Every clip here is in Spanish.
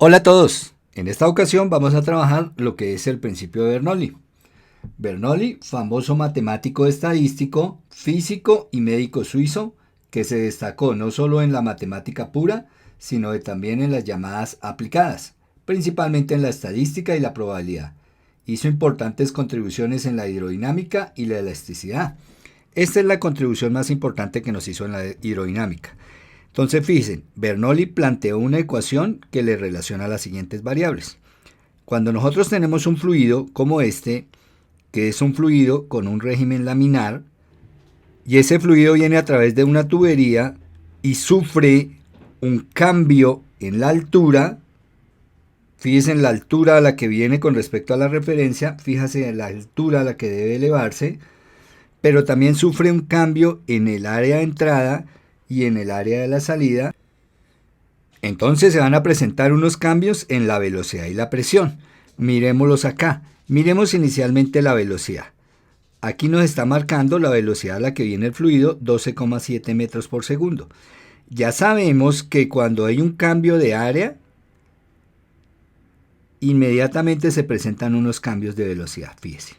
Hola a todos. En esta ocasión vamos a trabajar lo que es el principio de Bernoulli. Bernoulli, famoso matemático estadístico, físico y médico suizo, que se destacó no solo en la matemática pura, sino también en las llamadas aplicadas, principalmente en la estadística y la probabilidad. Hizo importantes contribuciones en la hidrodinámica y la elasticidad. Esta es la contribución más importante que nos hizo en la hidrodinámica. Entonces fíjense, Bernoulli planteó una ecuación que le relaciona las siguientes variables. Cuando nosotros tenemos un fluido como este, que es un fluido con un régimen laminar, y ese fluido viene a través de una tubería y sufre un cambio en la altura, fíjense en la altura a la que viene con respecto a la referencia, fíjese en la altura a la que debe elevarse, pero también sufre un cambio en el área de entrada y en el área de la salida. Entonces se van a presentar unos cambios en la velocidad y la presión. Miremoslos acá. Miremos inicialmente la velocidad. Aquí nos está marcando la velocidad a la que viene el fluido, 12,7 metros por segundo. Ya sabemos que cuando hay un cambio de área, inmediatamente se presentan unos cambios de velocidad, fíjense.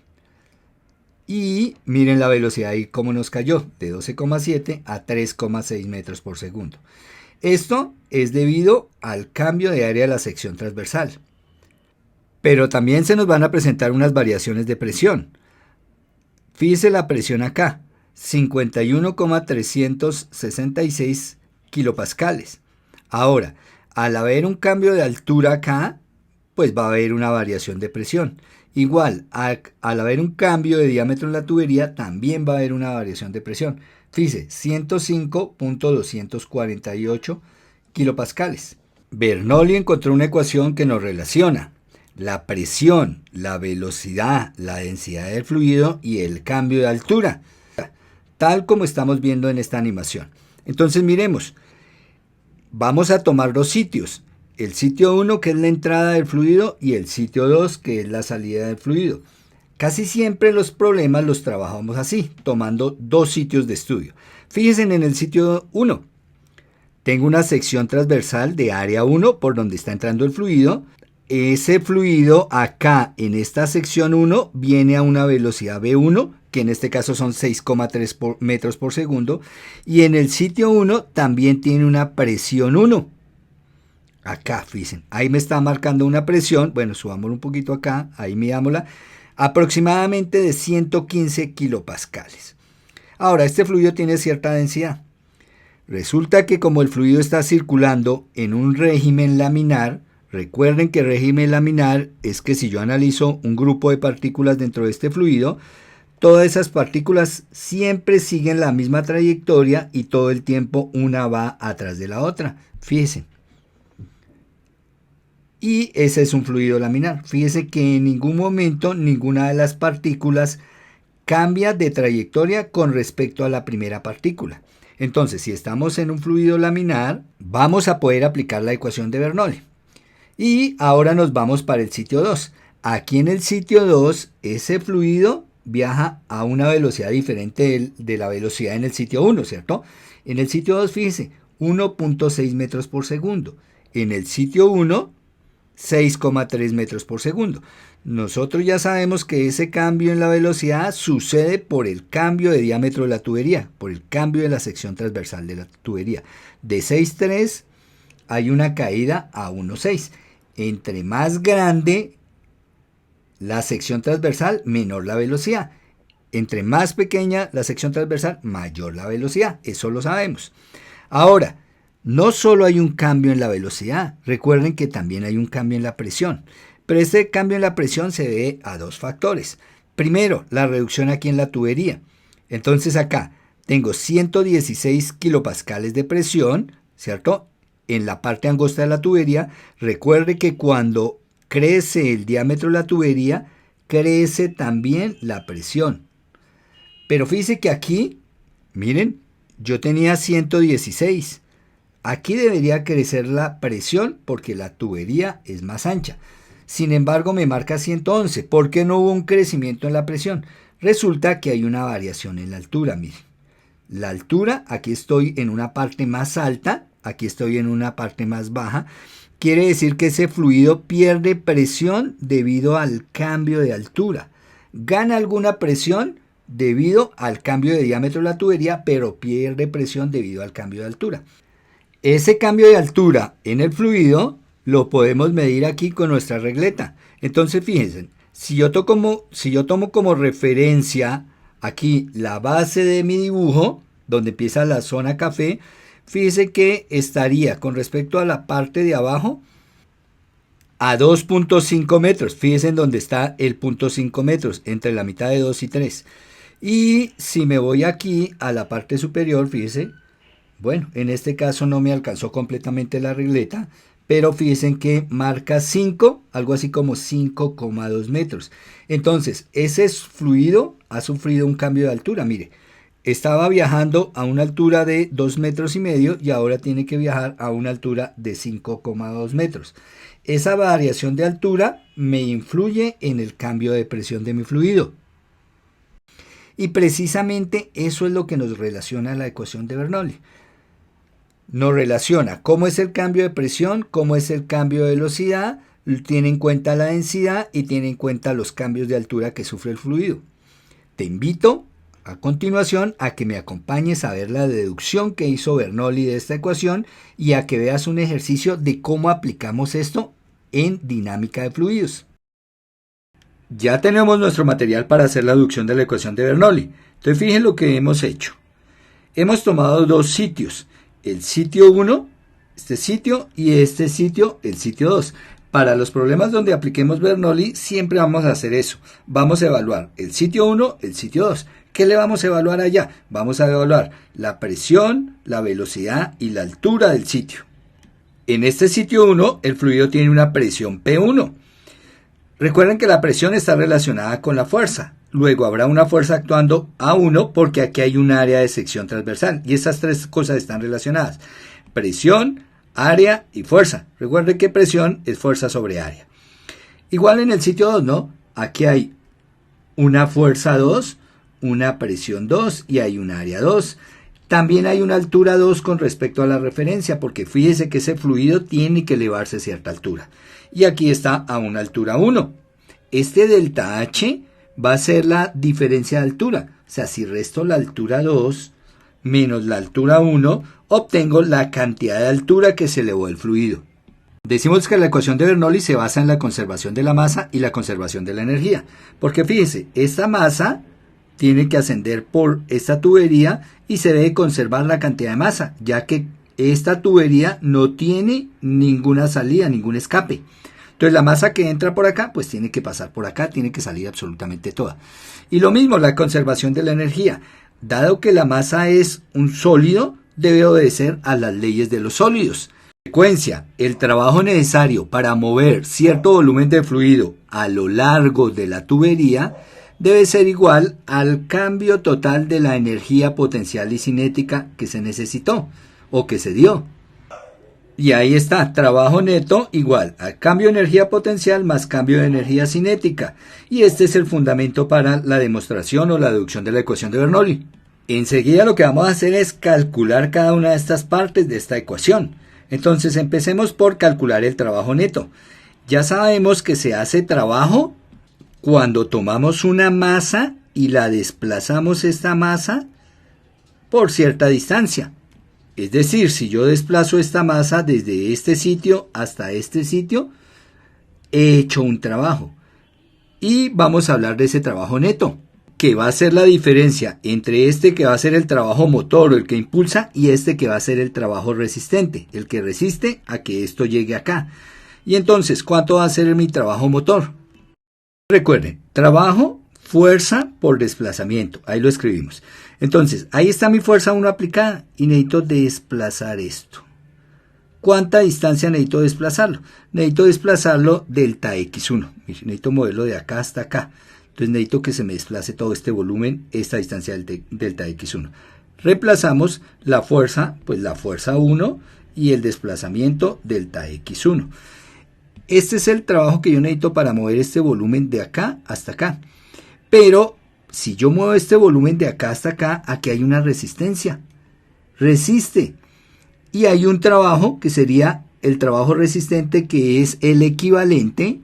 Y miren la velocidad ahí cómo nos cayó, de 12,7 a 3,6 metros por segundo. Esto es debido al cambio de área de la sección transversal. Pero también se nos van a presentar unas variaciones de presión. Fíjese la presión acá, 51,366 kilopascales. Ahora, al haber un cambio de altura acá, pues va a haber una variación de presión. Igual, al haber un cambio de diámetro en la tubería, también va a haber una variación de presión. Fíjese, 105.248 kilopascales. Bernoulli encontró una ecuación que nos relaciona la presión, la velocidad, la densidad del fluido y el cambio de altura, tal como estamos viendo en esta animación. Entonces miremos, vamos a tomar dos sitios, el sitio 1 que es la entrada del fluido y el sitio 2 que es la salida del fluido. Casi siempre los problemas los trabajamos así, tomando dos sitios de estudio. Fíjense en el sitio 1. Tengo una sección transversal de área 1 por donde está entrando el fluido. Ese fluido acá en esta sección 1 viene a una velocidad V1, que en este caso son 6,3 metros por segundo. Y en el sitio 1 también tiene una presión 1. Acá, fíjense, ahí me está marcando una presión. Bueno, subámoslo un poquito acá, ahí midámosla. Aproximadamente de 115 kilopascales. Ahora, este fluido tiene cierta densidad. Resulta que como el fluido está circulando en un régimen laminar, recuerden que régimen laminar es que si yo analizo un grupo de partículas dentro de este fluido, todas esas partículas siempre siguen la misma trayectoria y todo el tiempo una va atrás de la otra. Fíjense. Y ese es un fluido laminar. Fíjense que en ningún momento ninguna de las partículas cambia de trayectoria con respecto a la primera partícula. Entonces, si estamos en un fluido laminar, vamos a poder aplicar la ecuación de Bernoulli. Y ahora nos vamos para el sitio 2. Aquí en el sitio 2, ese fluido viaja a una velocidad diferente de la velocidad en el sitio 1, ¿cierto? En el sitio 2, fíjense, 1,6 metros por segundo. En el sitio 1, 6,3 metros por segundo. Nosotros ya sabemos que ese cambio en la velocidad sucede por el cambio de diámetro de la tubería, por el cambio de la sección transversal de la tubería. De 6,3 hay una caída a 1,6. Entre más grande la sección transversal, menor la velocidad. Entre más pequeña la sección transversal, mayor la velocidad. Eso lo sabemos. Ahora, no solo hay un cambio en la velocidad, recuerden que también hay un cambio en la presión. Pero este cambio en la presión se debe a dos factores. Primero, la reducción aquí en la tubería. Entonces acá tengo 116 kilopascales de presión, ¿cierto? En la parte angosta de la tubería. Recuerde que cuando crece el diámetro de la tubería, crece también la presión. Pero fíjense que aquí, miren, yo tenía 116. Aquí debería crecer la presión porque la tubería es más ancha. Sin embargo, me marca 111. ¿Por qué no hubo un crecimiento en la presión? Resulta que hay una variación en la altura, miren. La altura, aquí estoy en una parte más alta, aquí estoy en una parte más baja. quiere decir que ese fluido pierde presión debido al cambio de altura. Gana alguna presión debido al cambio de diámetro de la tubería, pero pierde presión debido al cambio de altura. Ese cambio de altura en el fluido lo podemos medir aquí con nuestra regleta. Entonces fíjense, si yo tomo como referencia aquí la base de mi dibujo, donde empieza la zona café, fíjense que estaría con respecto a la parte de abajo a 2.5 metros. Fíjense en donde está el 0.5 metros, entre la mitad de 2 y 3. Y si me voy aquí a la parte superior, fíjense, bueno, en este caso no me alcanzó completamente la regleta, pero fíjense que marca 5, algo así como 5,2 metros. Entonces, ese fluido ha sufrido un cambio de altura. Mire, estaba viajando a una altura de 2,5 metros y ahora tiene que viajar a una altura de 5,2 metros. Esa variación de altura me influye en el cambio de presión de mi fluido. Y precisamente eso es lo que nos relaciona a la ecuación de Bernoulli. Nos relaciona cómo es el cambio de presión, cómo es el cambio de velocidad, tiene en cuenta la densidad y tiene en cuenta los cambios de altura que sufre el fluido. Te invito a continuación a que me acompañes a ver la deducción que hizo Bernoulli de esta ecuación y a que veas un ejercicio de cómo aplicamos esto en dinámica de fluidos. Ya tenemos nuestro material para hacer la deducción de la ecuación de Bernoulli. Entonces fíjense lo que hemos hecho. Hemos tomado dos sitios. El sitio 1, este sitio, y este sitio, el sitio 2. Para los problemas donde apliquemos Bernoulli, siempre vamos a hacer eso. Vamos a evaluar el sitio 1, el sitio 2. ¿Qué le vamos a evaluar allá? Vamos a evaluar la presión, la velocidad y la altura del sitio. En este sitio 1, el fluido tiene una presión P1. Recuerden que la presión está relacionada con la fuerza. Luego habrá una fuerza actuando A1 porque aquí hay un área de sección transversal. Y estas tres cosas están relacionadas. Presión, área y fuerza. Recuerden que presión es fuerza sobre área. Igual en el sitio 2, ¿no? Aquí hay una fuerza 2, una presión 2 y hay un área 2. También hay una altura 2 con respecto a la referencia, porque fíjese que ese fluido tiene que elevarse a cierta altura. Y aquí está a una altura 1. Este delta H va a ser la diferencia de altura. O sea, si resto la altura 2 menos la altura 1, obtengo la cantidad de altura que se elevó el fluido. Decimos que la ecuación de Bernoulli se basa en la conservación de la masa y la conservación de la energía. Porque fíjese, esta masa tiene que ascender por esta tubería y se debe conservar la cantidad de masa, ya que esta tubería no tiene ninguna salida, ningún escape. Entonces la masa que entra por acá, pues tiene que pasar por acá, tiene que salir absolutamente toda. Y lo mismo, la conservación de la energía. Dado que la masa es un sólido, debe obedecer a las leyes de los sólidos. En consecuencia, el trabajo necesario para mover cierto volumen de fluido a lo largo de la tubería debe ser igual al cambio total de la energía potencial y cinética que se necesitó o que se dio. Y ahí está, trabajo neto igual a cambio de energía potencial más cambio de energía cinética. Y este es el fundamento para la demostración o la deducción de la ecuación de Bernoulli. Enseguida lo que vamos a hacer es calcular cada una de estas partes de esta ecuación. Entonces empecemos por calcular el trabajo neto. Ya sabemos que se hace trabajo cuando tomamos una masa y la desplazamos esta masa por cierta distancia. Es decir, si yo desplazo esta masa desde este sitio hasta este sitio, he hecho un trabajo. Y vamos a hablar de ese trabajo neto, que va a ser la diferencia entre este que va a ser el trabajo motor o el que impulsa y este que va a ser el trabajo resistente, el que resiste a que esto llegue acá. Y entonces, ¿cuánto va a ser mi trabajo motor? Recuerden, trabajo, fuerza por desplazamiento. Ahí lo escribimos. Entonces, ahí está mi fuerza 1 aplicada y necesito desplazar esto. ¿Cuánta distancia necesito desplazarlo? Necesito desplazarlo delta x1. Necesito moverlo de acá hasta acá. Entonces necesito que se me desplace todo este volumen, esta distancia delta x1. Reemplazamos la fuerza, pues la fuerza 1 y el desplazamiento delta x1. Este es el trabajo que yo necesito para mover este volumen de acá hasta acá. Pero si yo muevo este volumen de acá hasta acá, aquí hay una resistencia. Resiste. Y hay un trabajo que sería el trabajo resistente, que es el equivalente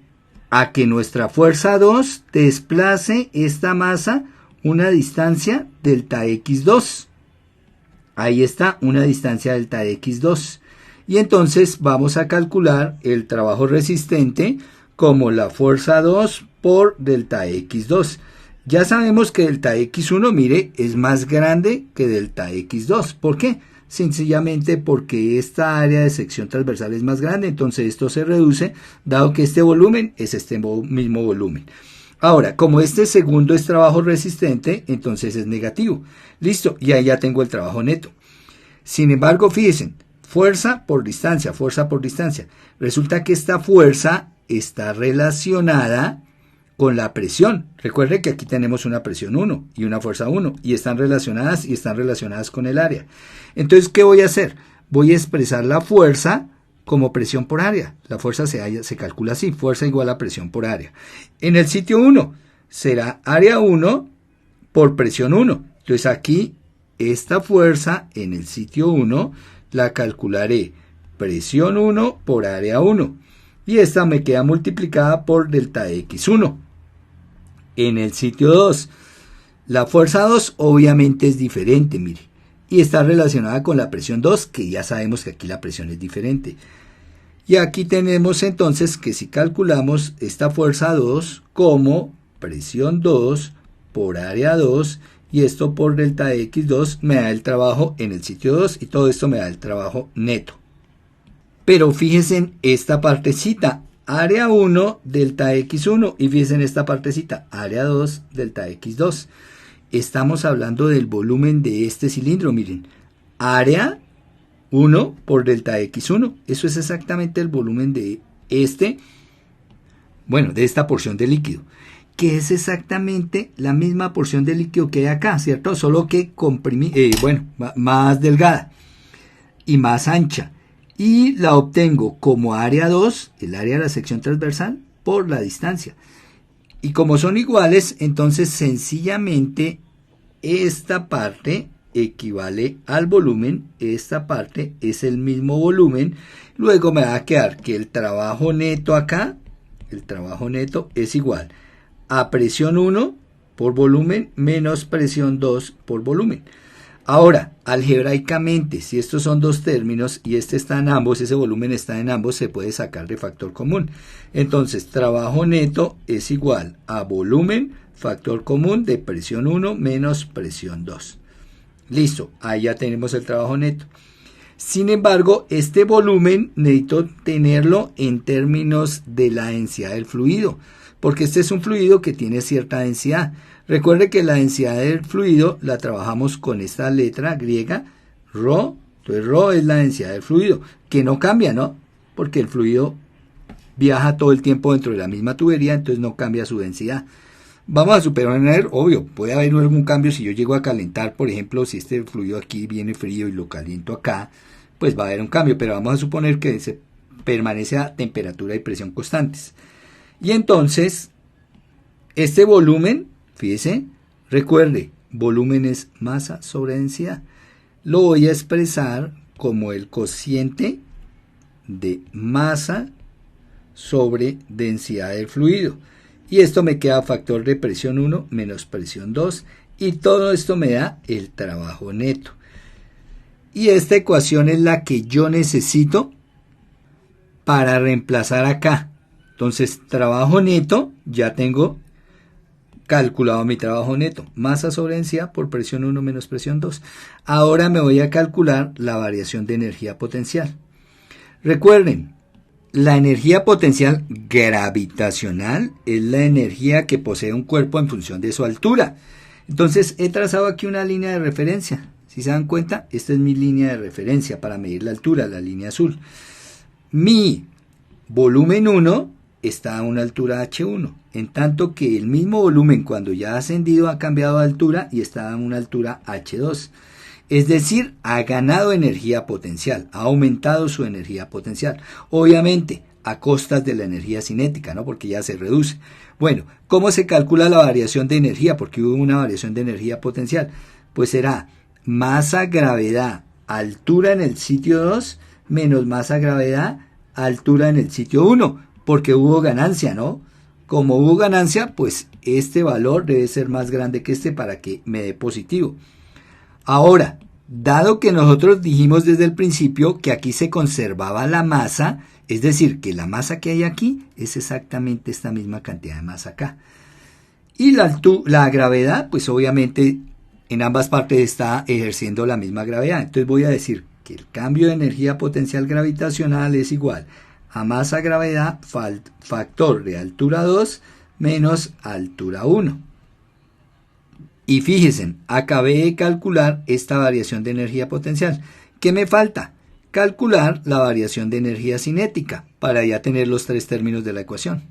a que nuestra fuerza 2 desplace esta masa una distancia delta x2. Ahí está, una distancia delta x2. Y entonces vamos a calcular el trabajo resistente como la fuerza 2 por delta x2. Ya sabemos que delta x1, mire, es más grande que delta x2. ¿Por qué? Sencillamente porque esta área de sección transversal es más grande, entonces esto se reduce, dado que este volumen es este mismo volumen. Ahora, como este segundo es trabajo resistente, entonces es negativo. Listo, y ahí ya tengo el trabajo neto. Sin embargo, fíjense, fuerza por distancia. Resulta que esta fuerza está relacionada con la presión. Recuerde que aquí tenemos una presión 1 y una fuerza 1 y están relacionadas con el área. Entonces, ¿qué voy a hacer? Voy a expresar la fuerza como presión por área. La fuerza se calcula así, fuerza igual a presión por área. En el sitio 1 será área 1 por presión 1. Entonces aquí esta fuerza en el sitio 1 la calcularé presión 1 por área 1. Y esta me queda multiplicada por delta x1. En el sitio 2, la fuerza 2 obviamente es diferente, mire. Y está relacionada con la presión 2, que ya sabemos que aquí la presión es diferente. Y aquí tenemos entonces que si calculamos esta fuerza 2 como presión 2 por área 2, y esto por delta x2 me da el trabajo en el sitio 2 y todo esto me da el trabajo neto. Pero fíjense en esta partecita, área 1 delta x1, y fíjense en esta partecita, área 2 delta x2. Estamos hablando del volumen de este cilindro, miren, área 1 por delta x1, eso es exactamente el volumen de de esta porción de líquido, que es exactamente la misma porción de líquido que hay acá, ¿cierto? Solo que más delgada y más ancha. Y la obtengo como área 2, el área de la sección transversal, por la distancia. Y como son iguales, entonces sencillamente esta parte equivale al volumen, esta parte es el mismo volumen. Luego me va a quedar que el trabajo neto acá, el trabajo neto es igual a presión 1 por volumen menos presión 2 por volumen. Ahora, algebraicamente, si estos son dos términos y este está en ambos, ese volumen está en ambos, se puede sacar de factor común. Entonces, trabajo neto es igual a volumen, factor común de presión 1 menos presión 2. Listo, ahí ya tenemos el trabajo neto. Sin embargo, este volumen necesito tenerlo en términos de la densidad del fluido, porque este es un fluido que tiene cierta densidad. Recuerde que la densidad del fluido la trabajamos con esta letra griega, ρ. Entonces, ρ es la densidad del fluido, que no cambia, ¿no? Porque el fluido viaja todo el tiempo dentro de la misma tubería, entonces no cambia su densidad. Vamos a suponer, obvio, puede haber algún cambio si yo llego a calentar, por ejemplo, si este fluido aquí viene frío y lo caliento acá, pues va a haber un cambio, pero vamos a suponer que se permanece a temperatura y presión constantes. Y entonces, este volumen, fíjese, recuerde, volumen es masa sobre densidad. Lo voy a expresar como el cociente de masa sobre densidad del fluido. Y esto me queda factor de presión 1 menos presión 2. Y todo esto me da el trabajo neto. Y esta ecuación es la que yo necesito para reemplazar acá. Entonces, trabajo neto, ya tengo calculado mi trabajo neto. Masa sobre densidad por presión 1 menos presión 2. Ahora me voy a calcular la variación de energía potencial. Recuerden, la energía potencial gravitacional es la energía que posee un cuerpo en función de su altura. Entonces, he trazado aquí una línea de referencia. Si se dan cuenta, esta es mi línea de referencia para medir la altura, la línea azul. Mi volumen 1 está a una altura H1, en tanto que el mismo volumen cuando ya ha ascendido ha cambiado de altura y está a una altura H2. Es decir, ha ganado energía potencial, ha aumentado su energía potencial. Obviamente, a costas de la energía cinética, ¿no? Porque ya se reduce. Bueno, ¿cómo se calcula la variación de energía? Porque hubo una variación de energía potencial. Pues será masa, gravedad, altura en el sitio 2 menos masa gravedad, altura en el sitio 1, porque hubo ganancia, ¿no? Como hubo ganancia, pues este valor debe ser más grande que este para que me dé positivo. Ahora, dado que nosotros dijimos desde el principio que aquí se conservaba la masa, es decir, que la masa que hay aquí es exactamente esta misma cantidad de masa acá. Y la gravedad, pues obviamente en ambas partes está ejerciendo la misma gravedad. Entonces voy a decir que el cambio de energía potencial gravitacional es igual a masa gravedad factor de altura 2 menos altura 1. Y fíjense, acabé de calcular esta variación de energía potencial. ¿Qué me falta? Calcular la variación de energía cinética para ya tener los tres términos de la ecuación.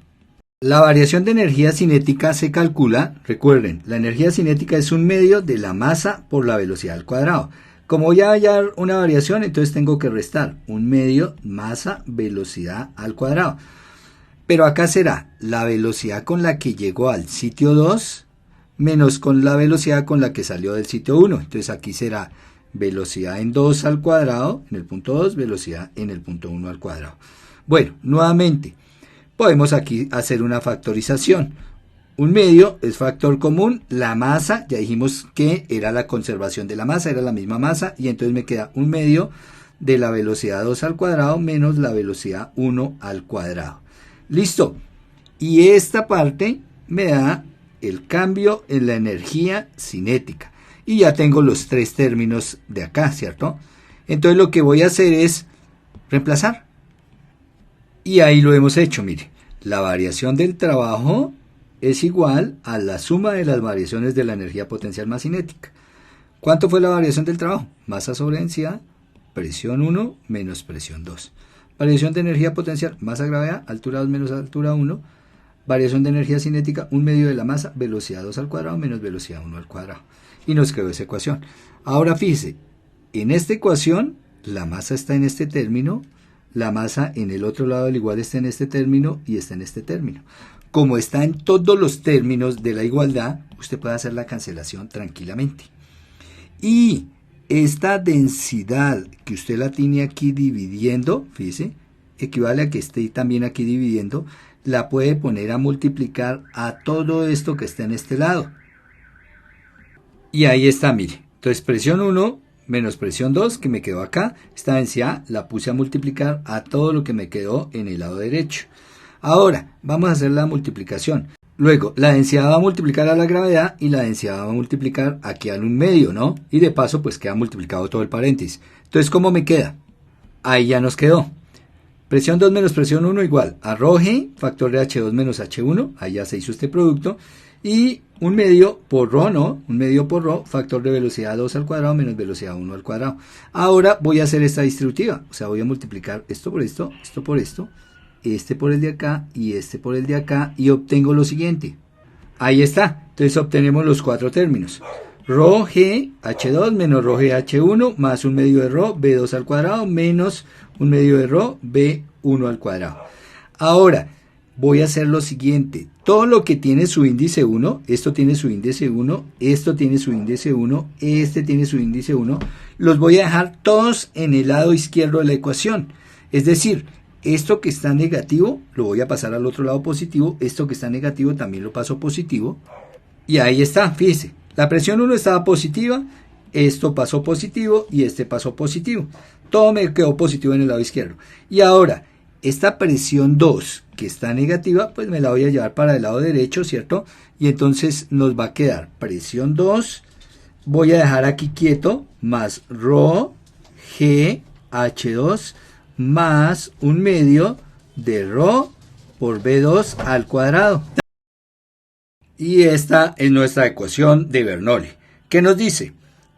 La variación de energía cinética se calcula, recuerden, la energía cinética es un medio de la masa por la velocidad al cuadrado. Como ya hay una variación, entonces tengo que restar un medio masa velocidad al cuadrado. Pero acá será la velocidad con la que llegó al sitio 2 menos con la velocidad con la que salió del sitio 1. Entonces aquí será velocidad en 2 al cuadrado en el punto 2, velocidad en el punto 1 al cuadrado. Bueno, nuevamente, podemos aquí hacer una factorización. Un medio es factor común, la masa, ya dijimos que era la conservación de la masa, era la misma masa, y entonces me queda un medio de la velocidad 2 al cuadrado menos la velocidad 1 al cuadrado. Listo. Y esta parte me da el cambio en la energía cinética. Y ya tengo los tres términos de acá, ¿cierto? Entonces lo que voy a hacer es reemplazar. Y ahí lo hemos hecho, mire. La variación del trabajo es igual a la suma de las variaciones de la energía potencial más cinética. ¿Cuánto fue la variación del trabajo? Masa sobre densidad, presión 1 menos presión 2. Variación de energía potencial, masa gravedad, altura 2 menos altura 1. Variación de energía cinética, un medio de la masa, velocidad 2 al cuadrado menos velocidad 1 al cuadrado. Y nos quedó esa ecuación. Ahora fíjese, en esta ecuación, la masa está en este término, la masa en el otro lado del igual está en este término y está en este término. Como está en todos los términos de la igualdad, usted puede hacer la cancelación tranquilamente. Y esta densidad que usted la tiene aquí dividiendo, fíjese, equivale a que esté también aquí dividiendo, la puede poner a multiplicar a todo esto que está en este lado. Y ahí está, mire. Entonces presión 1 menos presión 2 que me quedó acá, esta densidad la puse a multiplicar a todo lo que me quedó en el lado derecho. Ahora, vamos a hacer la multiplicación. Luego, la densidad va a multiplicar a la gravedad y la densidad va a multiplicar aquí al 1/2, ¿no? Y de paso, pues queda multiplicado todo el paréntesis. Entonces, ¿cómo me queda? Ahí ya nos quedó. Presión 2 menos presión 1 igual a ρg, factor de H2 menos H1, ahí ya se hizo este producto, y 1/2 por ρ, ¿no? 1/2 por ρ, factor de velocidad 2 al cuadrado menos velocidad 1 al cuadrado. Ahora voy a hacer esta distributiva, o sea, voy a multiplicar esto por esto, esto por esto, este por el de acá y este por el de acá, y obtengo lo siguiente. Ahí está, entonces obtenemos los cuatro términos. ρg H2 menos ρg H1 más 1/2 de ρ B2 al cuadrado menos 1/2 de ρ B1 al cuadrado. Ahora, voy a hacer lo siguiente. Todo lo que tiene su índice 1, esto tiene su índice 1, esto tiene su índice 1, este tiene su índice 1, los voy a dejar todos en el lado izquierdo de la ecuación. Es decir, esto que está negativo lo voy a pasar al otro lado positivo, esto que está negativo también lo paso positivo. Y ahí está, fíjese, la presión 1 estaba positiva, esto pasó positivo y este pasó positivo. Todo me quedó positivo en el lado izquierdo. Y ahora, esta presión 2 que está negativa, pues me la voy a llevar para el lado derecho, ¿cierto? Y entonces nos va a quedar presión 2, voy a dejar aquí quieto, más ρ G H2 más 1/2 de ρ por B2 al cuadrado. Y esta es nuestra ecuación de Bernoulli. ¿Qué nos dice?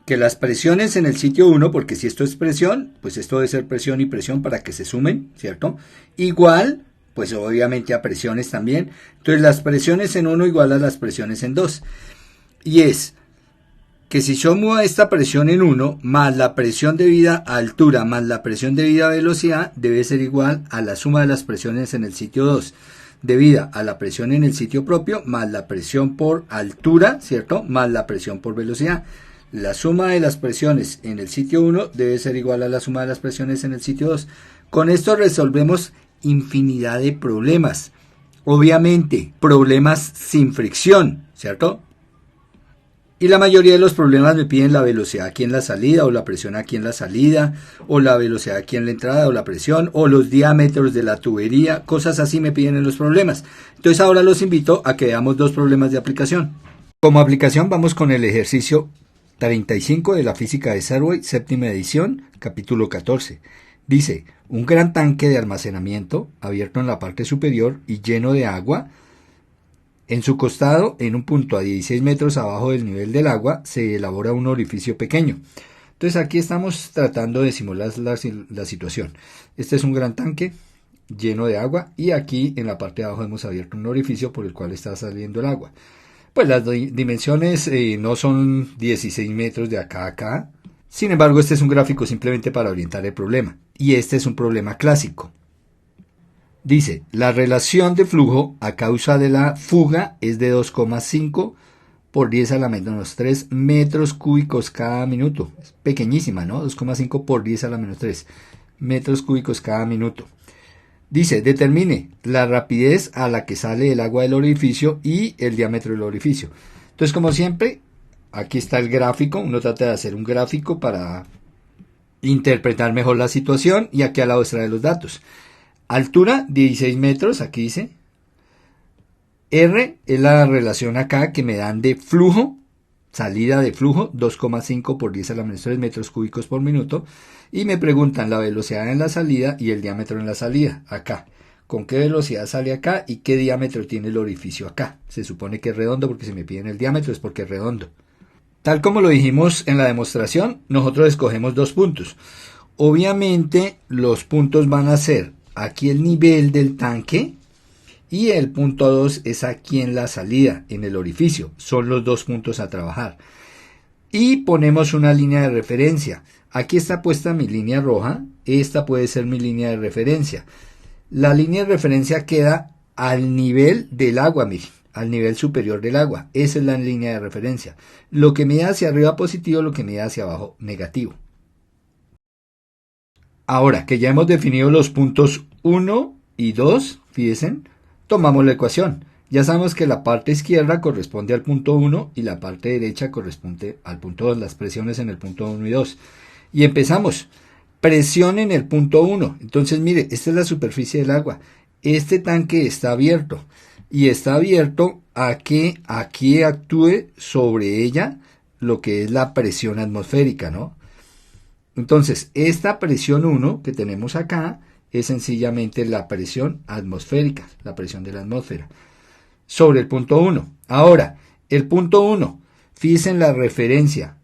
Que las presiones en el sitio 1, porque si esto es presión, pues esto debe ser presión y presión para que se sumen, ¿cierto? Igual, pues obviamente a presiones también. Entonces las presiones en 1 igual a las presiones en 2. Y es que si sumo esta presión en 1 más la presión debida a altura más la presión debida a velocidad debe ser igual a la suma de las presiones en el sitio 2 debida a la presión en el sitio propio más la presión por altura, ¿cierto? Más la presión por velocidad. La suma de las presiones en el sitio 1 debe ser igual a la suma de las presiones en el sitio 2. Con esto resolvemos infinidad de problemas. Obviamente, problemas sin fricción, ¿cierto? Y la mayoría de los problemas me piden la velocidad aquí en la salida, o la presión aquí en la salida, o la velocidad aquí en la entrada, o la presión, o los diámetros de la tubería, cosas así me piden en los problemas. Entonces ahora los invito a que veamos dos problemas de aplicación. Como aplicación vamos con el ejercicio 35 de la física de Servoy, séptima edición, capítulo 14. Dice, un gran tanque de almacenamiento abierto en la parte superior y lleno de agua. En su costado, en un punto a 16 metros abajo del nivel del agua, se elabora un orificio pequeño. Entonces aquí estamos tratando de simular la situación. Este es un gran tanque lleno de agua y aquí en la parte de abajo hemos abierto un orificio por el cual está saliendo el agua. Pues las dimensiones no son 16 metros de acá a acá. Sin embargo, este es un gráfico simplemente para orientar el problema. Y este es un problema clásico. Dice, la relación de flujo a causa de la fuga es de 2,5 por 10 a la menos 3 metros cúbicos cada minuto. Es pequeñísima, ¿no? 2,5 por 10 a la menos 3 metros cúbicos cada minuto. Dice, determine la rapidez a la que sale el agua del orificio y el diámetro del orificio. Entonces, como siempre, aquí está el gráfico. Uno trata de hacer un gráfico para interpretar mejor la situación y aquí al lado extrae los datos. Altura, 16 metros, aquí dice. R es la relación acá que me dan de flujo, salida de flujo, 2,5 por 10 a la menos 3 metros cúbicos por minuto. Y me preguntan la velocidad en la salida y el diámetro en la salida, acá. ¿Con qué velocidad sale acá y qué diámetro tiene el orificio acá? Se supone que es redondo porque si me piden el diámetro es porque es redondo. Tal como lo dijimos en la demostración, nosotros escogemos dos puntos. Obviamente los puntos van a ser aquí el nivel del tanque y el punto 2 es aquí en la salida, en el orificio. Son los dos puntos a trabajar. Y ponemos una línea de referencia. Aquí está puesta mi línea roja. Esta puede ser mi línea de referencia. La línea de referencia queda al nivel del agua, miren, al nivel superior del agua. Esa es la línea de referencia. Lo que me da hacia arriba positivo, lo que me da hacia abajo negativo. Ahora que ya hemos definido los puntos 1 y 2, fíjense, tomamos la ecuación. Ya sabemos que la parte izquierda corresponde al punto 1 y la parte derecha corresponde al punto 2, las presiones en el punto 1 y 2. Y empezamos. Presión en el punto 1. Entonces, mire, esta es la superficie del agua. Este tanque está abierto. Y está abierto a que aquí actúe sobre ella lo que es la presión atmosférica, ¿no? Entonces, esta presión 1 que tenemos acá es sencillamente la presión atmosférica, la presión de la atmósfera, sobre el punto 1. Ahora, el punto 1, fíjense en la referencia.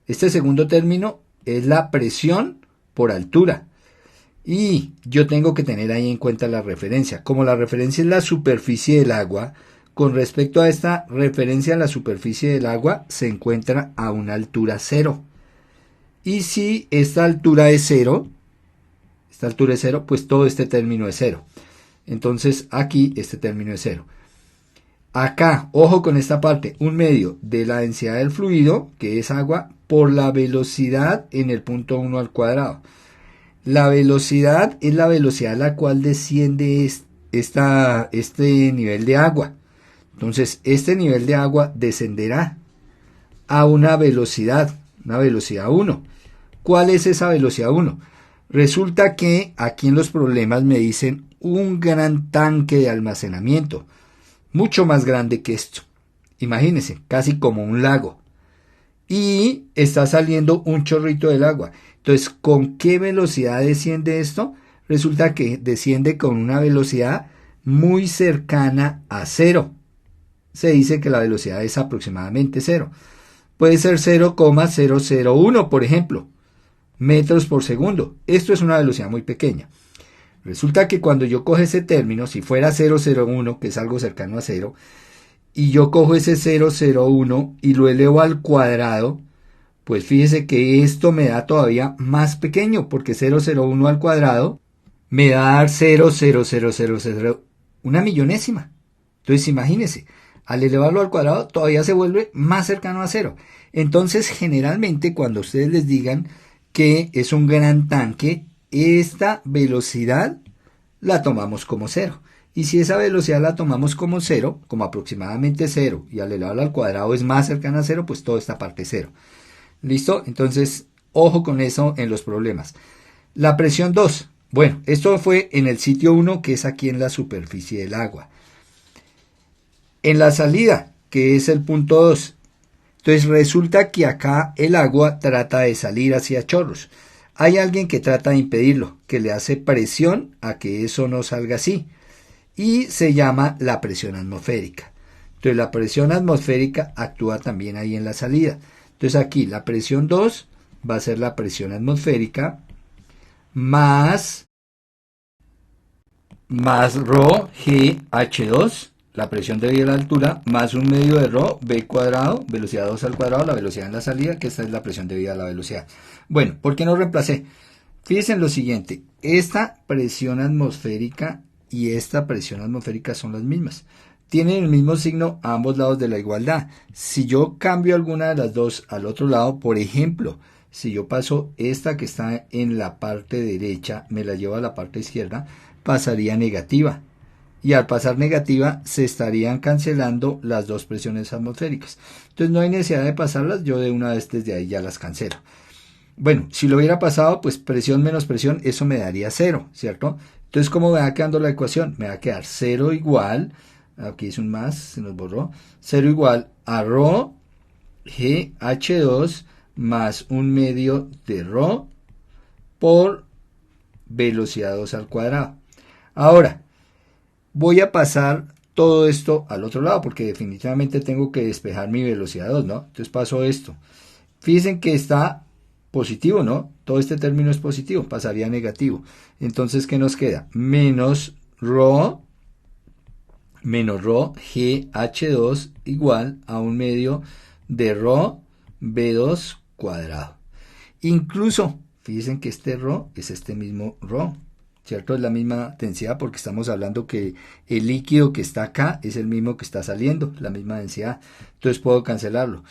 Este segundo término es la presión por altura. Y yo tengo que tener ahí en cuenta la referencia. Como la referencia es la superficie del agua, con respecto a esta referencia a la superficie del agua, se encuentra a una altura 0. Y si esta altura es 0, pues todo este término es 0. Entonces aquí este término es 0. Acá, ojo con esta parte, un medio de la densidad del fluido, que es agua, por la velocidad en el punto 1 al cuadrado. La velocidad es la velocidad a la cual desciende este nivel de agua. Entonces, este nivel de agua descenderá a una velocidad 1. ¿Cuál es esa velocidad 1? Resulta que aquí en los problemas me dicen un gran tanque de almacenamiento, mucho más grande que esto. Imagínense, casi como un lago. Y está saliendo un chorrito del agua. Entonces, ¿con qué velocidad desciende esto? Resulta que desciende con una velocidad muy cercana a 0. Se dice que la velocidad es aproximadamente 0. Puede ser 0,001, por ejemplo, metros por segundo. Esto es una velocidad muy pequeña. Resulta que cuando yo cojo ese término, si fuera 0,01, que es algo cercano a 0, y yo cojo ese 0,01 y lo elevo al cuadrado, pues fíjese que esto me da todavía más pequeño, porque 0,01 al cuadrado me da 0,00000, una millonésima. Entonces imagínese, Al elevarlo al cuadrado todavía se vuelve más cercano a cero. Entonces, generalmente cuando ustedes les digan que es un gran tanque, esta velocidad la tomamos como cero. Y si esa velocidad la tomamos como cero, como aproximadamente cero, y al elevarlo al cuadrado es más cercana a cero, pues toda esta parte es cero. ¿Listo? Entonces, ojo con eso en los problemas. La presión 2. Bueno, esto fue en el sitio 1, que es aquí en la superficie del agua. En la salida, que es el punto 2. Entonces resulta que acá el agua trata de salir hacia chorros. Hay alguien que trata de impedirlo, que le hace presión a que eso no salga así. Y se llama la presión atmosférica. Entonces la presión atmosférica actúa también ahí en la salida. Entonces aquí la presión 2 va a ser la presión atmosférica más rho g h2, la presión debida a la altura, más un medio de rho v cuadrado, velocidad 2 al cuadrado, la velocidad en la salida, que esta es la presión debida a la velocidad. Bueno, ¿por qué no reemplacé? Fíjense en lo siguiente, esta presión atmosférica y esta presión atmosférica son las mismas. Tienen el mismo signo a ambos lados de la igualdad. Si yo cambio alguna de las dos al otro lado, por ejemplo, si yo paso esta que está en la parte derecha, me la llevo a la parte izquierda, pasaría negativa. Y al pasar negativa se estarían cancelando las dos presiones atmosféricas. Entonces no hay necesidad de pasarlas, yo de una vez desde ahí ya las cancelo. Bueno, si lo hubiera pasado, pues presión menos presión, eso me daría 0, ¿cierto? Entonces, ¿cómo me va quedando la ecuación? Me va a quedar 0 igual, aquí es un más, se nos borró, 0 igual a rho GH2 más un medio de rho por velocidad 2 al cuadrado. Ahora, voy a pasar todo esto al otro lado, porque definitivamente tengo que despejar mi velocidad 2, ¿no? Entonces paso esto. Fíjense que está positivo, ¿no? Todo este término es positivo, pasaría a negativo. Entonces, ¿qué nos queda? Menos rho GH2 igual a un medio de rho V2 cuadrado. Incluso, fíjense que este rho es este mismo rho, ¿cierto? Es la misma densidad porque estamos hablando que el líquido que está acá es el mismo que está saliendo, la misma densidad. Entonces puedo cancelarlo.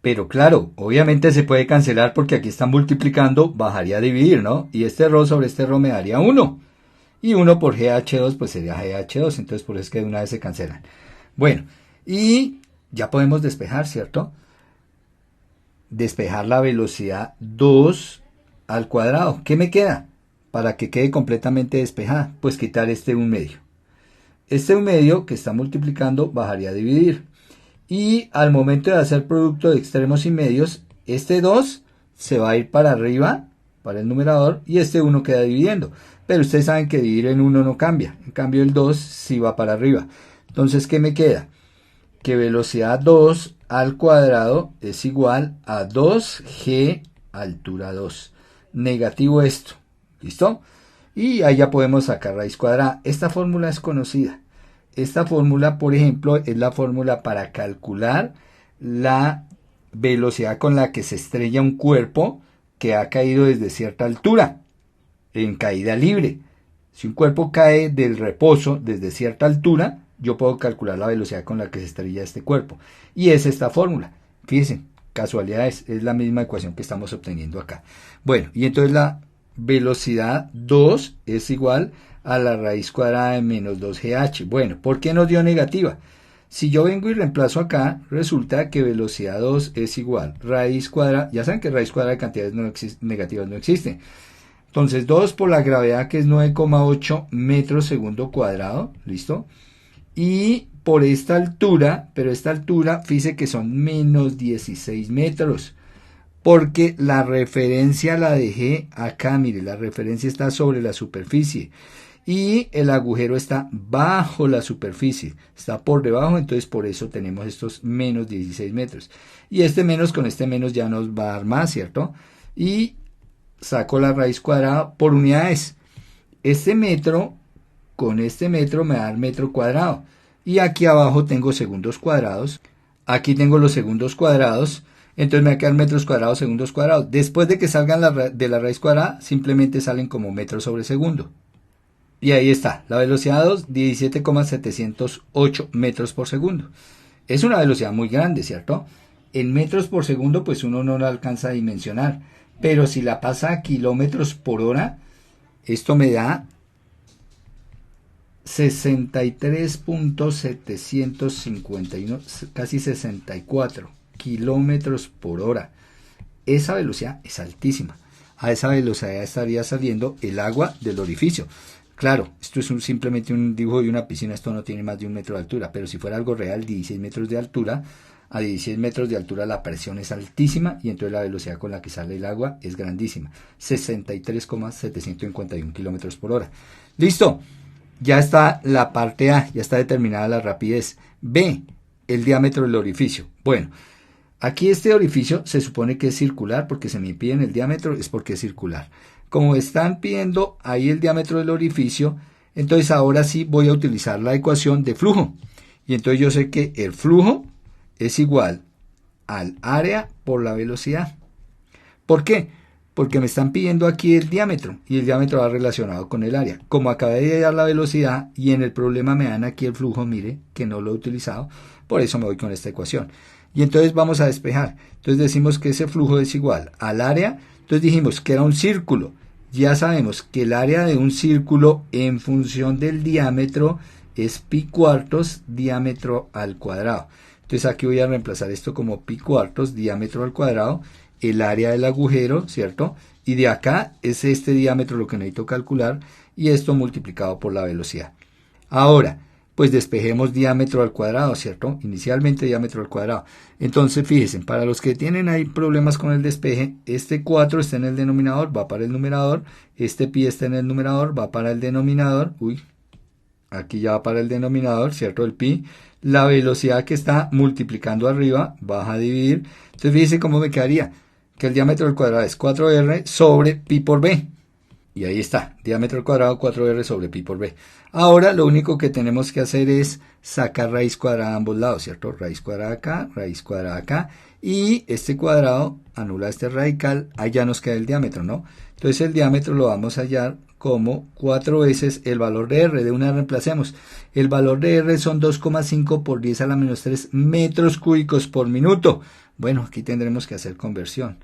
Pero claro, obviamente se puede cancelar porque aquí está multiplicando, bajaría a dividir, ¿no? Y este rho sobre este rho me daría 1. Y 1 por GH2 pues sería GH2, entonces por eso es que de una vez se cancelan. Bueno, y ya podemos despejar, ¿cierto? Despejar la velocidad 2 al cuadrado. ¿Qué me queda? Para que quede completamente despejada, pues quitar este 1 medio. Este 1 medio que está multiplicando bajaría a dividir. Y al momento de hacer producto de extremos y medios, este 2 se va a ir para arriba, para el numerador, y este 1 queda dividiendo. Pero ustedes saben que dividir en 1 no cambia. En cambio el 2 sí va para arriba. Entonces, ¿qué me queda? Que velocidad 2 al cuadrado es igual a 2g altura 2. Negativo esto. ¿Listo? Y ahí ya podemos sacar raíz cuadrada. Esta fórmula es conocida. Esta fórmula, por ejemplo, es la fórmula para calcular la velocidad con la que se estrella un cuerpo que ha caído desde cierta altura, en caída libre. Si un cuerpo cae del reposo desde cierta altura, yo puedo calcular la velocidad con la que se estrella este cuerpo. Y es esta fórmula. Fíjense, casualidades, es la misma ecuación que estamos obteniendo acá. Bueno, y entonces la velocidad 2 es igual a la raíz cuadrada de menos 2GH. Bueno, ¿por qué nos dio negativa? Si yo vengo y reemplazo acá, resulta que velocidad 2 es igual raíz cuadrada. Ya saben que raíz cuadrada de cantidades negativas no existe. Entonces 2 por la gravedad, que es 9,8 metros segundo cuadrado. ¿Listo? Y por esta altura, pero esta altura, fíjense que son menos 16 metros. Porque la referencia la dejé acá, mire, la referencia está sobre la superficie. Y el agujero está bajo la superficie, está por debajo, entonces por eso tenemos estos menos 16 metros. Y este menos con este menos ya nos va a dar más, ¿cierto? Y saco la raíz cuadrada por unidades. Este metro con este metro me da el metro cuadrado. Y aquí abajo tengo segundos cuadrados. Aquí tengo los segundos cuadrados. Entonces me va a quedar metros cuadrados, segundos cuadrados. Después de que salgan de la raíz cuadrada, simplemente salen como metros sobre segundo. Y ahí está, la velocidad 2, 17,708 metros por segundo. Es una velocidad muy grande, ¿cierto? En metros por segundo, pues uno no la alcanza a dimensionar. Pero si la pasa a kilómetros por hora, esto me da 63.751, casi 64 kilómetros por hora. Esa velocidad es altísima. A esa velocidad estaría saliendo el agua del orificio. Claro, esto es simplemente un dibujo de una piscina, esto no tiene más de 1 metro de altura, pero si fuera algo real, 16 metros de altura, a 16 metros de altura la presión es altísima y entonces la velocidad con la que sale el agua es grandísima, 63,751 kilómetros por hora. Listo, ya está la parte A, ya está determinada la rapidez. B, el diámetro del orificio. Bueno, aquí este orificio se supone que es circular, porque se me piden el diámetro, es porque es circular. Como están pidiendo ahí el diámetro del orificio, entonces ahora sí voy a utilizar la ecuación de flujo. Y entonces yo sé que el flujo es igual al área por la velocidad. ¿Por qué? Porque me están pidiendo aquí el diámetro, y el diámetro va relacionado con el área. Como acabé de dar la velocidad, y en el problema me dan aquí el flujo, mire, que no lo he utilizado, por eso me voy con esta ecuación. Y entonces vamos a despejar. Entonces decimos que ese flujo es igual al área. Entonces dijimos que era un círculo. Ya sabemos que el área de un círculo en función del diámetro es pi cuartos diámetro al cuadrado. Entonces aquí voy a reemplazar esto como pi cuartos diámetro al cuadrado, el área del agujero, ¿cierto? Y de acá es este diámetro lo que necesito calcular y esto multiplicado por la velocidad. Ahora, pues despejemos diámetro al cuadrado, ¿cierto? Inicialmente diámetro al cuadrado. Entonces, fíjense, para los que tienen ahí problemas con el despeje, este 4 está en el denominador, va para el numerador, este pi está en el numerador, va para el denominador, aquí ya va para el denominador, ¿cierto? El pi, la velocidad que está multiplicando arriba, baja a dividir, entonces fíjense cómo me quedaría, que el diámetro al cuadrado es 4r sobre pi por b. Y ahí está, diámetro al cuadrado 4r sobre pi por b. Ahora lo único que tenemos que hacer es sacar raíz cuadrada a ambos lados, ¿cierto? Raíz cuadrada acá, raíz cuadrada acá. Y este cuadrado anula este radical, ahí ya nos queda el diámetro, ¿no? Entonces el diámetro lo vamos a hallar como 4 veces el valor de r. De una reemplacemos. El valor de r son 2,5 por 10 a la menos 3 metros cúbicos por minuto. Bueno, aquí tendremos que hacer conversión.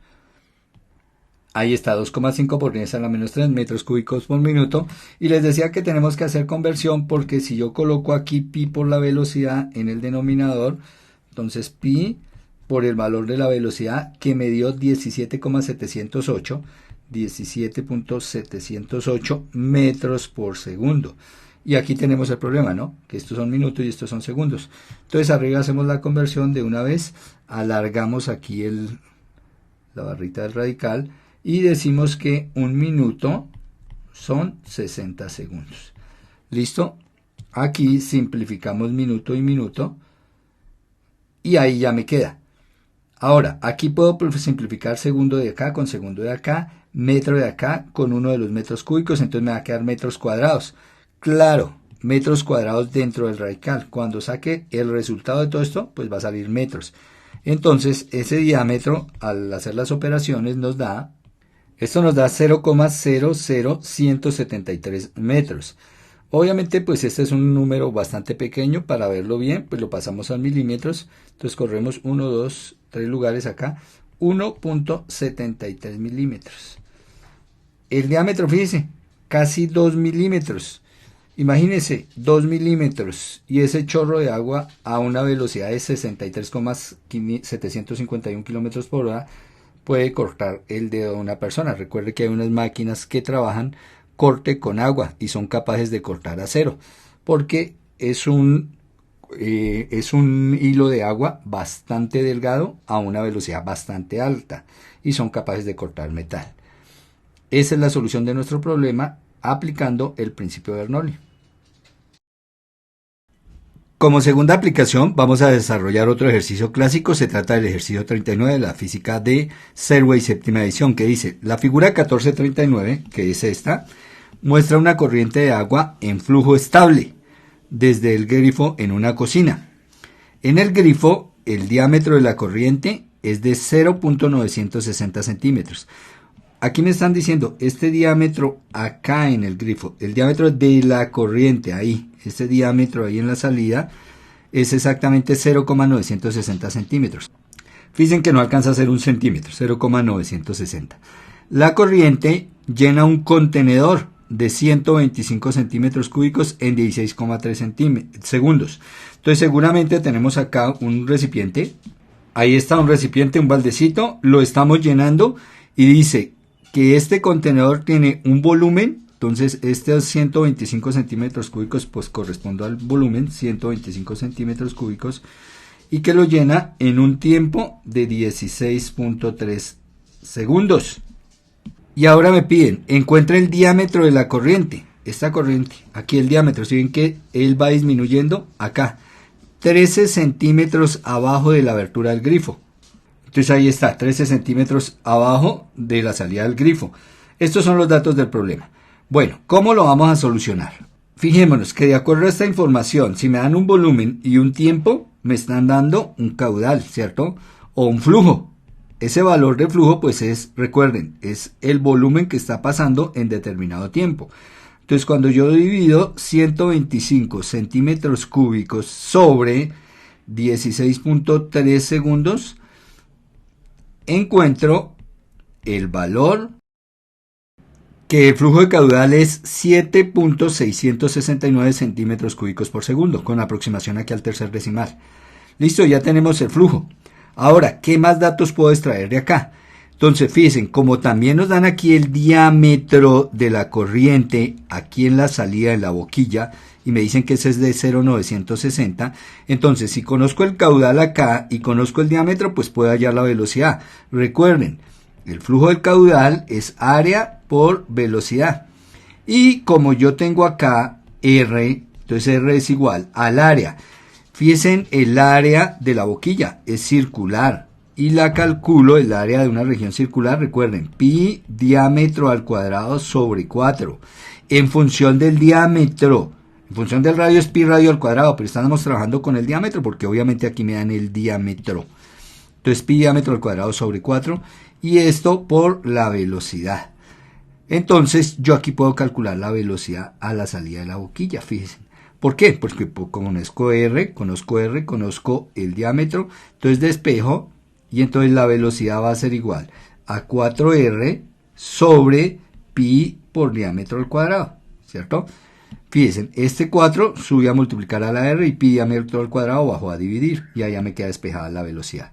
Ahí está, 2,5 por 10 a la menos 3 metros cúbicos por minuto. Y les decía que tenemos que hacer conversión porque si yo coloco aquí pi por la velocidad en el denominador, entonces pi por el valor de la velocidad que me dio 17,708 metros por segundo. Y aquí tenemos el problema, ¿no? Que estos son minutos y estos son segundos. Entonces arriba hacemos la conversión de una vez, alargamos aquí la barrita del radical, y decimos que un minuto son 60 segundos. ¿Listo? Aquí simplificamos minuto y minuto y ahí ya me queda. Ahora, aquí puedo simplificar segundo de acá con segundo de acá, metro de acá con uno de los metros cúbicos, entonces me va a quedar metros cuadrados. Claro, metros cuadrados dentro del radical. Cuando saque el resultado de todo esto, pues va a salir metros. Entonces, ese diámetro, al hacer las operaciones, nos da 0,00173 metros. Obviamente, pues este es un número bastante pequeño. Para verlo bien, pues lo pasamos a milímetros. Entonces corremos 1, 2, 3 lugares acá. 1,73 milímetros. El diámetro, fíjense, casi 2 milímetros. Imagínense, 2 milímetros y ese chorro de agua a una velocidad de 63,751 kilómetros por hora puede cortar el dedo de una persona. Recuerde que hay unas máquinas que trabajan corte con agua y son capaces de cortar acero porque es un hilo de agua bastante delgado a una velocidad bastante alta y son capaces de cortar metal. Esa es la solución de nuestro problema aplicando el principio de Bernoulli. Como segunda aplicación vamos a desarrollar otro ejercicio clásico. Se trata del ejercicio 39 de la física de Serway séptima edición, que dice: la figura 1439, que es esta, muestra una corriente de agua en flujo estable desde el grifo en una cocina. En el grifo el diámetro de la corriente es de 0.960 centímetros. aquí me están diciendo este diámetro acá en el grifo, el diámetro de la corriente ahí, este diámetro ahí en la salida es exactamente 0,960 centímetros. Fíjense que no alcanza a ser un centímetro, 0,960. La corriente llena un contenedor de 125 centímetros cúbicos en 16,3 segundos. Entonces seguramente tenemos acá un recipiente. Ahí está un recipiente, un baldecito, lo estamos llenando y dice que este contenedor tiene un volumen. Entonces estos 125 centímetros cúbicos pues corresponde al volumen, 125 centímetros cúbicos, y que lo llena en un tiempo de 16,3 segundos. Y ahora me piden, encuentre el diámetro de la corriente. Esta corriente, aquí el diámetro, si ven que él va disminuyendo, acá, 13 centímetros abajo de la abertura del grifo. Entonces ahí está, 13 centímetros abajo de la salida del grifo. Estos son los datos del problema. Bueno, ¿cómo lo vamos a solucionar? Fijémonos que de acuerdo a esta información, si me dan un volumen y un tiempo, me están dando un caudal, ¿cierto? O un flujo. Ese valor de flujo, pues es, recuerden, es el volumen que está pasando en determinado tiempo. Entonces, cuando yo divido 125 centímetros cúbicos sobre 16,3 segundos, encuentro el valor que el flujo de caudal es 7,669 centímetros cúbicos por segundo, con aproximación aquí al tercer decimal. Listo, ya tenemos el flujo. Ahora, ¿qué más datos puedo extraer de acá? Entonces, fíjense, como también nos dan aquí el diámetro de la corriente, aquí en la salida de la boquilla, y me dicen que ese es de 0,960, entonces si conozco el caudal acá y conozco el diámetro, pues puedo hallar la velocidad. Recuerden, el flujo del caudal es área por velocidad. Y como yo tengo acá R, entonces R es igual al área. Fíjense, el área de la boquilla es circular y la calculo, el área de una región circular, recuerden, pi diámetro al cuadrado sobre 4. En función del diámetro, en función del radio es pi radio al cuadrado, pero estamos trabajando con el diámetro porque obviamente aquí me dan el diámetro. Entonces pi diámetro al cuadrado sobre 4 y esto por la velocidad. Entonces yo aquí puedo calcular la velocidad a la salida de la boquilla, fíjense. ¿Por qué? Porque conozco R, conozco el diámetro, entonces despejo y entonces la velocidad va a ser igual a 4R sobre pi por diámetro al cuadrado, ¿cierto? Fíjense, este 4 sube a multiplicar a la R y pi diámetro al cuadrado bajo a dividir y allá me queda despejada la velocidad.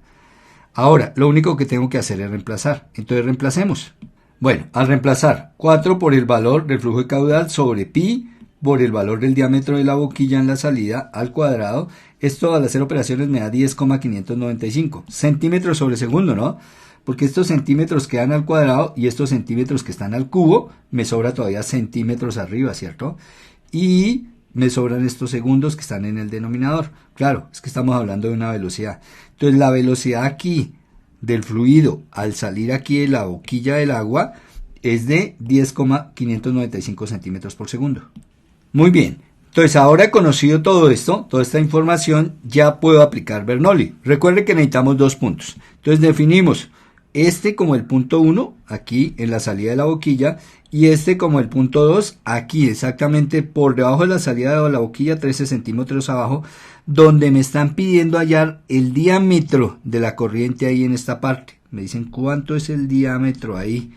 Ahora, lo único que tengo que hacer es reemplazar, entonces reemplacemos. Bueno, al reemplazar 4 por el valor del flujo de caudal sobre pi por el valor del diámetro de la boquilla en la salida al cuadrado, esto al hacer operaciones me da 10,595 centímetros sobre segundo, ¿no? Porque estos centímetros quedan al cuadrado y estos centímetros que están al cubo, me sobra todavía centímetros arriba, ¿cierto? Y me sobran estos segundos que están en el denominador. Claro, es que estamos hablando de una velocidad. Entonces la velocidad aquí del fluido al salir aquí de la boquilla del agua es de 10,595 centímetros por segundo. Muy bien, entonces ahora he conocido todo esto, toda esta información, ya puedo aplicar Bernoulli. Recuerde que necesitamos dos puntos. Entonces definimos este como el punto 1, aquí en la salida de la boquilla, y este como el punto 2, aquí exactamente por debajo de la salida de la boquilla, 13 centímetros abajo, donde me están pidiendo hallar el diámetro de la corriente ahí en esta parte. Me dicen cuánto es el diámetro ahí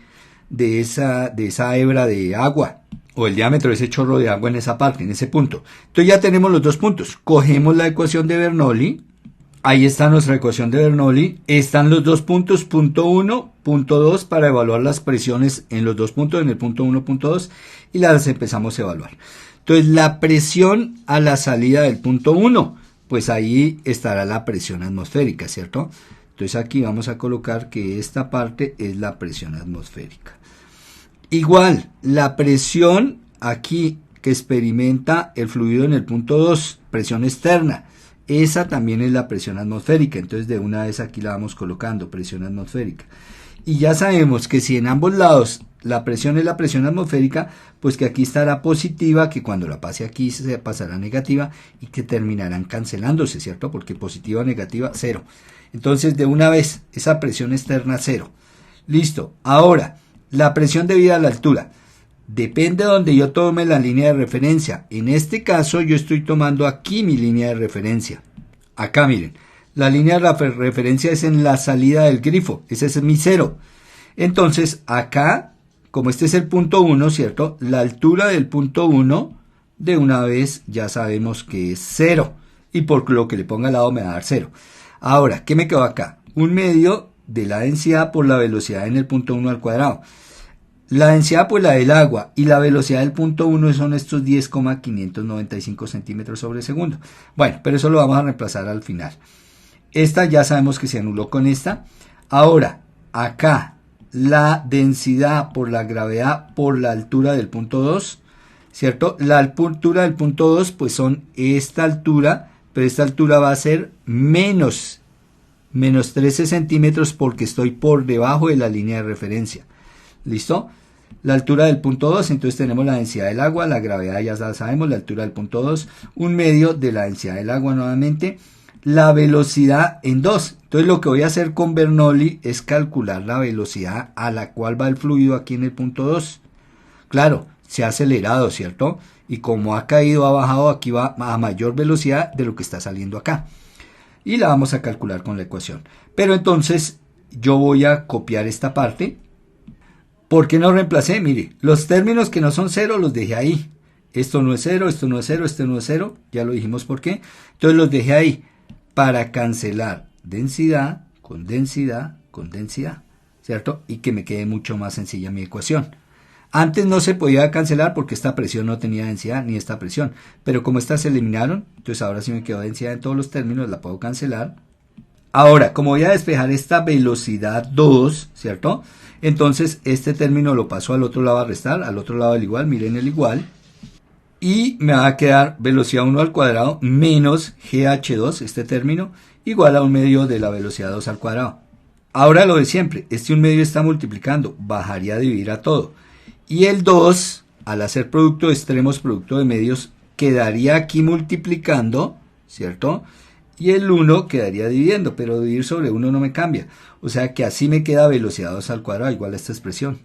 de esa hebra de agua, o el diámetro de ese chorro de agua en esa parte, en ese punto. Entonces ya tenemos los dos puntos. Cogemos la ecuación de Bernoulli. Ahí está nuestra ecuación de Bernoulli. Están los dos puntos, punto 1, punto 2, para evaluar las presiones en los dos puntos, en el punto 1, punto 2, y las empezamos a evaluar. Entonces la presión a la salida del punto 1, pues ahí estará la presión atmosférica, ¿cierto? Entonces aquí vamos a colocar que esta parte es la presión atmosférica. Igual, la presión aquí que experimenta el fluido en el punto 2, presión externa, esa también es la presión atmosférica, entonces de una vez aquí la vamos colocando, presión atmosférica. Y ya sabemos que si en ambos lados la presión es la presión atmosférica, pues que aquí estará positiva, que cuando la pase aquí se pasará negativa y que terminarán cancelándose, ¿cierto? Porque positiva o negativa, 0. Entonces de una vez, esa presión externa 0. Listo, ahora La presión debida a la altura. Depende de donde yo tome la línea de referencia. En este caso yo estoy tomando aquí mi línea de referencia. Acá miren, la línea de referencia es en la salida del grifo. Ese es mi cero. Entonces acá, como este es el punto 1, ¿cierto? La altura del punto 1 de una vez ya sabemos que es 0. Y por lo que le ponga al lado me va a dar 0. Ahora, ¿qué me quedó acá? Un medio de la densidad por la velocidad en el punto 1 al cuadrado. La densidad pues la del agua y la velocidad del punto 1 son estos 10,595 centímetros sobre segundo. Bueno, pero eso lo vamos a reemplazar al final. Esta ya sabemos que se anuló con esta. Ahora, acá la densidad por la gravedad por la altura del punto 2, ¿cierto? La altura del punto 2 pues son esta altura, pero esta altura va a ser menos 13 centímetros porque estoy por debajo de la línea de referencia. ¿Listo? La altura del punto 2, entonces tenemos la densidad del agua, la gravedad ya la sabemos, la altura del punto 2, un medio de la densidad del agua nuevamente, la velocidad en 2. Entonces lo que voy a hacer con Bernoulli es calcular la velocidad a la cual va el fluido aquí en el punto 2. Claro, se ha acelerado, ¿cierto? Y como ha caído, ha bajado, aquí va a mayor velocidad de lo que está saliendo acá. Y la vamos a calcular con la ecuación. Pero entonces yo voy a copiar esta parte. ¿Por qué no reemplacé? Mire, los términos que no son 0 los dejé ahí. Esto no es 0, esto no es 0, esto no es 0. Ya lo dijimos por qué. Entonces los dejé ahí para cancelar densidad con densidad con densidad, ¿cierto? Y que me quede mucho más sencilla mi ecuación. Antes no se podía cancelar porque esta presión no tenía densidad ni esta presión. Pero como estas se eliminaron, entonces ahora sí me quedó densidad en todos los términos, la puedo cancelar. Ahora, como voy a despejar esta velocidad 2, ¿cierto? Entonces este término lo paso al otro lado a restar, al otro lado del igual, miren el igual. Y me va a quedar velocidad 1 al cuadrado menos GH2, este término, igual a un medio de la velocidad 2 al cuadrado. Ahora lo de siempre, este un medio está multiplicando, bajaría a dividir a todo. Y el 2, al hacer producto de extremos, producto de medios, quedaría aquí multiplicando, ¿cierto? Y el 1 quedaría dividiendo, pero dividir sobre 1 no me cambia. O sea que así me queda velocidad 2 al cuadrado igual a esta expresión.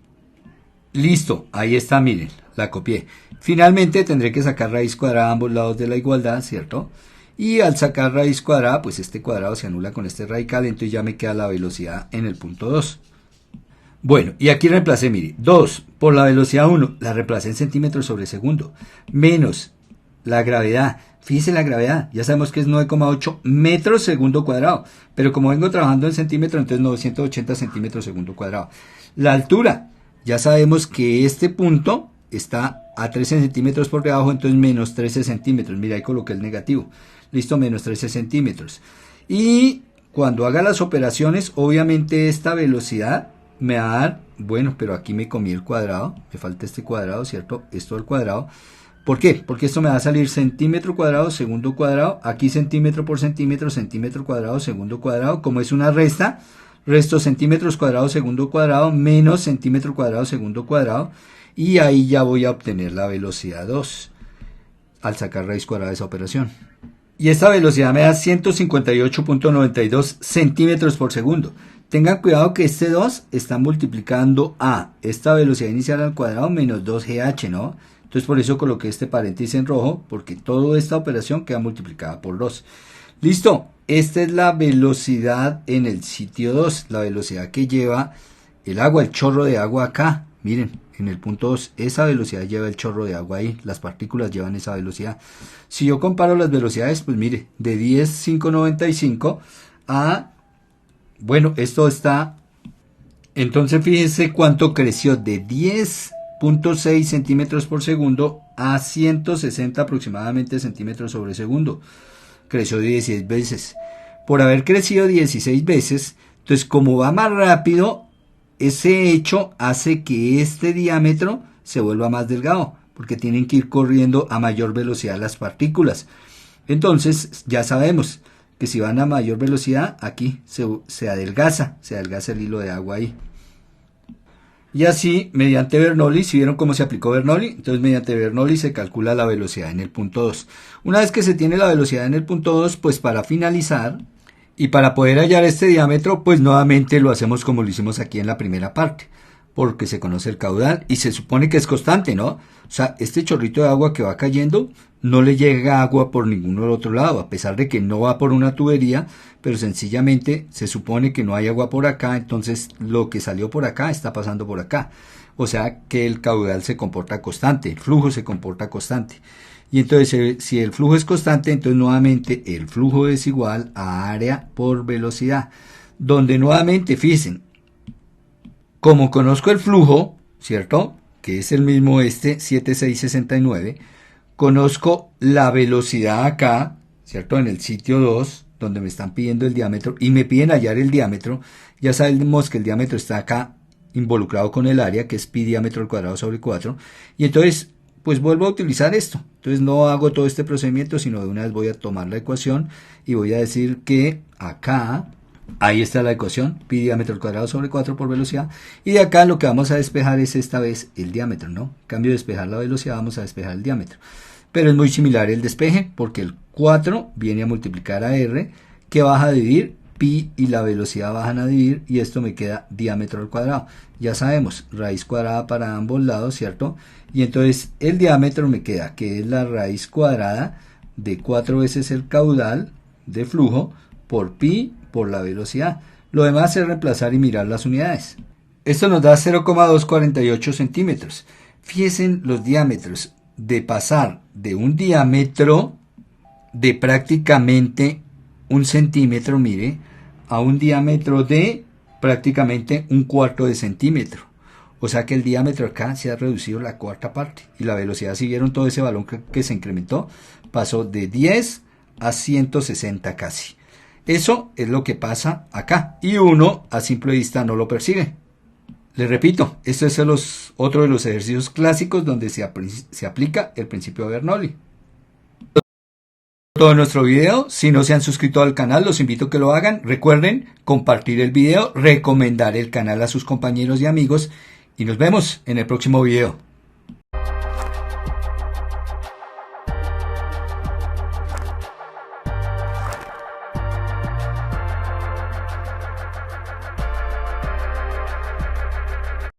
Listo, ahí está, miren, la copié. Finalmente tendré que sacar raíz cuadrada a ambos lados de la igualdad, ¿cierto? Y al sacar raíz cuadrada, pues este cuadrado se anula con este radical, entonces ya me queda la velocidad en el punto 2. Bueno, y aquí reemplacé, mire, 2 por la velocidad 1, la reemplacé en centímetros sobre segundo, menos la gravedad. Fíjense la gravedad, ya sabemos que es 9,8 metros segundo cuadrado, pero como vengo trabajando en centímetros, entonces 980 centímetros segundo cuadrado. La altura, ya sabemos que este punto está a 13 centímetros por debajo, entonces menos 13 centímetros. Mira, ahí coloqué el negativo. Listo, menos 13 centímetros. Y cuando haga las operaciones, obviamente esta velocidad me va a dar, bueno, pero aquí me comí el cuadrado, me falta este cuadrado, ¿cierto? Esto al cuadrado. ¿Por qué? Porque esto me va a salir centímetro cuadrado, segundo cuadrado, aquí centímetro por centímetro, centímetro cuadrado, segundo cuadrado. Como es una resta, resto centímetros cuadrados, segundo cuadrado, menos centímetro cuadrado, segundo cuadrado. Y ahí ya voy a obtener la velocidad 2 al sacar raíz cuadrada de esa operación. Y esta velocidad me da 158.92 centímetros por segundo. Tengan cuidado que este 2 está multiplicando a esta velocidad inicial al cuadrado menos 2GH, ¿no? Entonces por eso coloqué este paréntesis en rojo, porque toda esta operación queda multiplicada por 2. Listo, esta es la velocidad en el sitio 2, la velocidad que lleva el agua, el chorro de agua acá. Miren, en el punto 2, esa velocidad lleva el chorro de agua ahí, las partículas llevan esa velocidad. Si yo comparo las velocidades, pues mire, de 10,595 a, bueno, esto está, entonces fíjense cuánto creció de 10.6 centímetros por segundo a 160 aproximadamente centímetros sobre segundo. Creció 16 veces. Por haber crecido 16 veces, entonces como va más rápido, ese hecho hace que este diámetro se vuelva más delgado, porque tienen que ir corriendo a mayor velocidad las partículas. Entonces ya sabemos que si van a mayor velocidad, aquí se adelgaza el hilo de agua ahí. Y así, mediante Bernoulli, si vieron cómo se aplicó Bernoulli, entonces mediante Bernoulli se calcula la velocidad en el punto 2. Una vez que se tiene la velocidad en el punto 2, pues para finalizar y para poder hallar este diámetro, pues nuevamente lo hacemos como lo hicimos aquí en la primera parte. porque se conoce el caudal y se supone que es constante, ¿no? O sea, este chorrito de agua que va cayendo no le llega agua por ningún otro lado, a pesar de que no va por una tubería, pero sencillamente se supone que no hay agua por acá, entonces lo que salió por acá está pasando por acá. O sea que el caudal se comporta constante, el flujo se comporta constante. Y entonces si el flujo es constante, entonces nuevamente el flujo es igual a área por velocidad. Donde nuevamente, fíjense, como conozco el flujo, ¿cierto? Que es el mismo 7669, conozco la velocidad acá, ¿cierto? En el sitio 2, donde me están pidiendo el diámetro, y me piden hallar el diámetro. Ya sabemos que el diámetro está acá involucrado con el área, que es pi diámetro al cuadrado sobre 4, y entonces, pues vuelvo a utilizar esto. Entonces no hago todo este procedimiento, sino de una vez voy a tomar la ecuación, y voy a decir que acá, ahí está la ecuación, pi diámetro al cuadrado sobre 4 por velocidad, y de acá lo que vamos a despejar es esta vez el diámetro, ¿no? En cambio de despejar la velocidad, vamos a despejar el diámetro. Pero es muy similar el despeje, porque el 4 viene a multiplicar a r, que baja a dividir, pi y la velocidad bajan a dividir, y esto me queda diámetro al cuadrado. Ya sabemos, raíz cuadrada para ambos lados, ¿cierto? Y entonces el diámetro me queda, que es la raíz cuadrada de 4 veces el caudal de flujo por pi por la velocidad. Lo demás es reemplazar y mirar las unidades. Esto nos da 0,248 centímetros. Fíjense los diámetros de pasar de un diámetro de prácticamente 1 centímetro, mire, a un diámetro de prácticamente 1/4 de centímetro. O sea que el diámetro acá se ha reducido la cuarta parte. Y la velocidad, si vieron todo ese balón que se incrementó, pasó de 10 a 160 casi. Eso es lo que pasa acá. Y uno a simple vista no lo percibe. Les repito, esto es otro de los ejercicios clásicos donde se aplica el principio de Bernoulli. Todo nuestro video. Si no se han suscrito al canal, los invito a que lo hagan. Recuerden compartir el video, recomendar el canal a sus compañeros y amigos, y nos vemos en el próximo video.